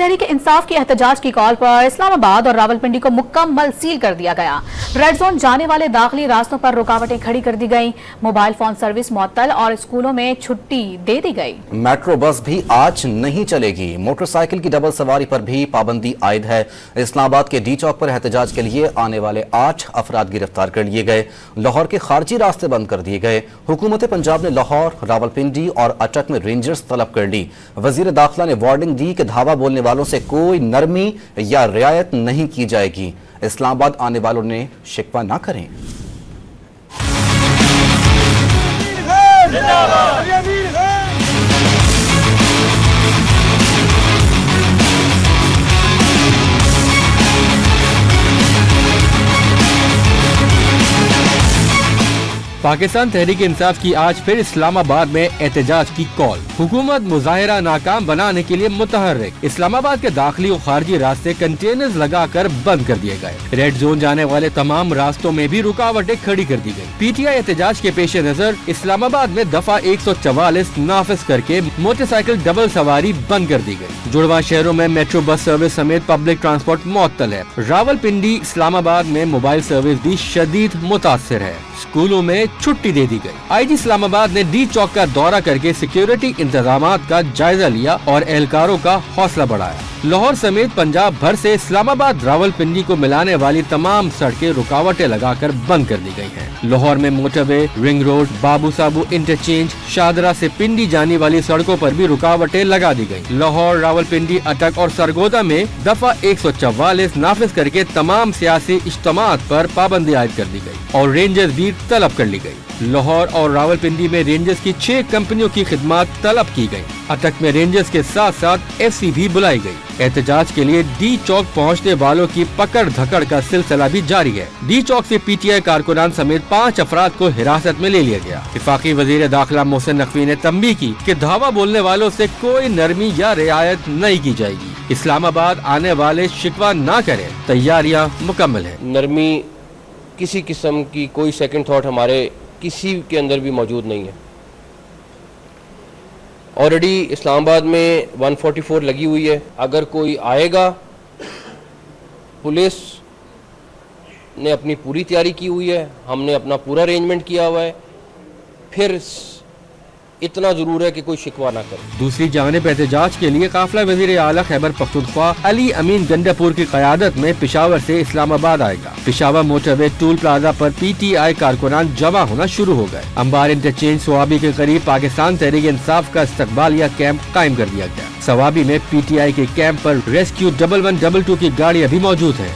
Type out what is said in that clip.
तहरीक इंसाफ की एहतजाज की कॉल पर इस्लामाबाद और रावलपिंडी को मुकम्मल सील कर दिया गया। रेड जोन जाने वाले दाखिली रास्तों पर रुकावटें खड़ी कर दी गई। मोबाइल फोन सर्विस मुअत्तल और स्कूलों में छुट्टी दे दी गई। मेट्रो बस भी आज नहीं चलेगी। मोटरसाइकिल की डबल सवारी पर भी पाबंदी आयद है। इस्लामाबाद के डी चौक पर एहतजाज के लिए आने वाले 8 अफराद गिरफ्तार कर लिए गए। लाहौर के खारजी रास्ते बंद कर दिए गए। हुकूमत पंजाब ने लाहौर, रावलपिंडी और अटक में रेंजर्स तलब कर ली। वजीर दाखिला ने वार्निंग दी कि धावा बोलने वालों से कोई नरमी या रियायत नहीं की जाएगी। इस्लामाबाद आने वालों ने शिकवा ना करें। पाकिस्तान तहरीक इंसाफ की आज फिर इस्लामाबाद में एहतजाज की कॉल। हुकूमत मुजाहिरा नाकाम बनाने के लिए मुतहर्रिक। इस्लामाबाद के दाखिली और खारजी रास्ते कंटेनर्स लगाकर बंद कर दिए गए। रेड जोन जाने वाले तमाम रास्तों में भी रुकावटें खड़ी कर दी गई। पीटीआई एहतजाज के पेश नजर इस्लामाबाद में दफा 144 नाफिज करके मोटरसाइकिल डबल सवारी बंद कर दी गई। जुड़वा शहरों में मेट्रो बस सर्विस समेत पब्लिक ट्रांसपोर्ट मुअत्तल है। रावलपिंडी इस्लामाबाद में मोबाइल सर्विस भी शदीद मुतासिर है। स्कूलों में छुट्टी दे दी गई। आईजी इस्लामाबाद ने डी चौक का दौरा करके सिक्योरिटी इंतजामात का जायजा लिया और एहलकारों का हौसला बढ़ाया। लाहौर समेत पंजाब भर से इस्लामाबाद रावलपिंडी को मिलाने वाली तमाम सड़कें रुकावटें लगाकर बंद कर दी गई हैं। लाहौर में मोटरवे, रिंग रोड, बाबू साबू इंटरचेंज, शादरा से पिंडी जाने वाली सड़कों पर भी रुकावटें लगा दी गई। लाहौर, रावलपिंडी, अटक और सरगोदा में दफा 144 नाफिज करके तमाम सियासी इज्तिमात पर पाबंदी आयद कर दी गई और रेंजर्स भी तलब कर ली गई। लाहौर और रावलपिंडी में रेंजर्स की 6 कंपनियों की खिदमत तलब की गई। अटक में रेंजर्स के साथ साथ एफसी भी बुलाई गई। एहतजाज के लिए डी चौक पहुंचने वालों की पकड़ धकड़ का सिलसिला भी जारी है। डी चौक से पीटीआई कारकुनान समेत 5 अफराद को हिरासत में ले लिया गया। वफाकी वजीर दाखिला मोहसिन नकवी ने तंबीह की कि धावा बोलने वालों से कोई नरमी या रियायत नहीं की जाएगी। इस्लामाबाद आने वाले शिकवा ना करें, तैयारियां मुकम्मल है। नरमी किसी किस्म की कोई सेकंड थॉट हमारे किसी के अंदर भी मौजूद नहीं है। ऑलरेडी इस्लामाबाद में 144 लगी हुई है। अगर कोई आएगा, पुलिस ने अपनी पूरी तैयारी की हुई है, हमने अपना पूरा अरेंजमेंट किया हुआ है। फिर इतना जरूर है कि कोई शिकवा ना करे। दूसरी जानिब एहतजाज के लिए काफिला वजीर आला खैबर पख्तूनख्वा अली अमीन गंडापुर की क़यादत में पेशावर से इस्लामाबाद आएगा। पेशावर मोटरवे टूल प्लाजा पर पीटीआई कारकुनान जमा होना शुरू हो गए। अंबार इंटरचेंज सवाबी के करीब पाकिस्तान तहरीक इंसाफ का इस्तकबालिया कैंप कायम कर दिया गया। सवाबी में पीटीआई के कैंप पर रेस्क्यू 1122 की गाड़ियां भी मौजूद है।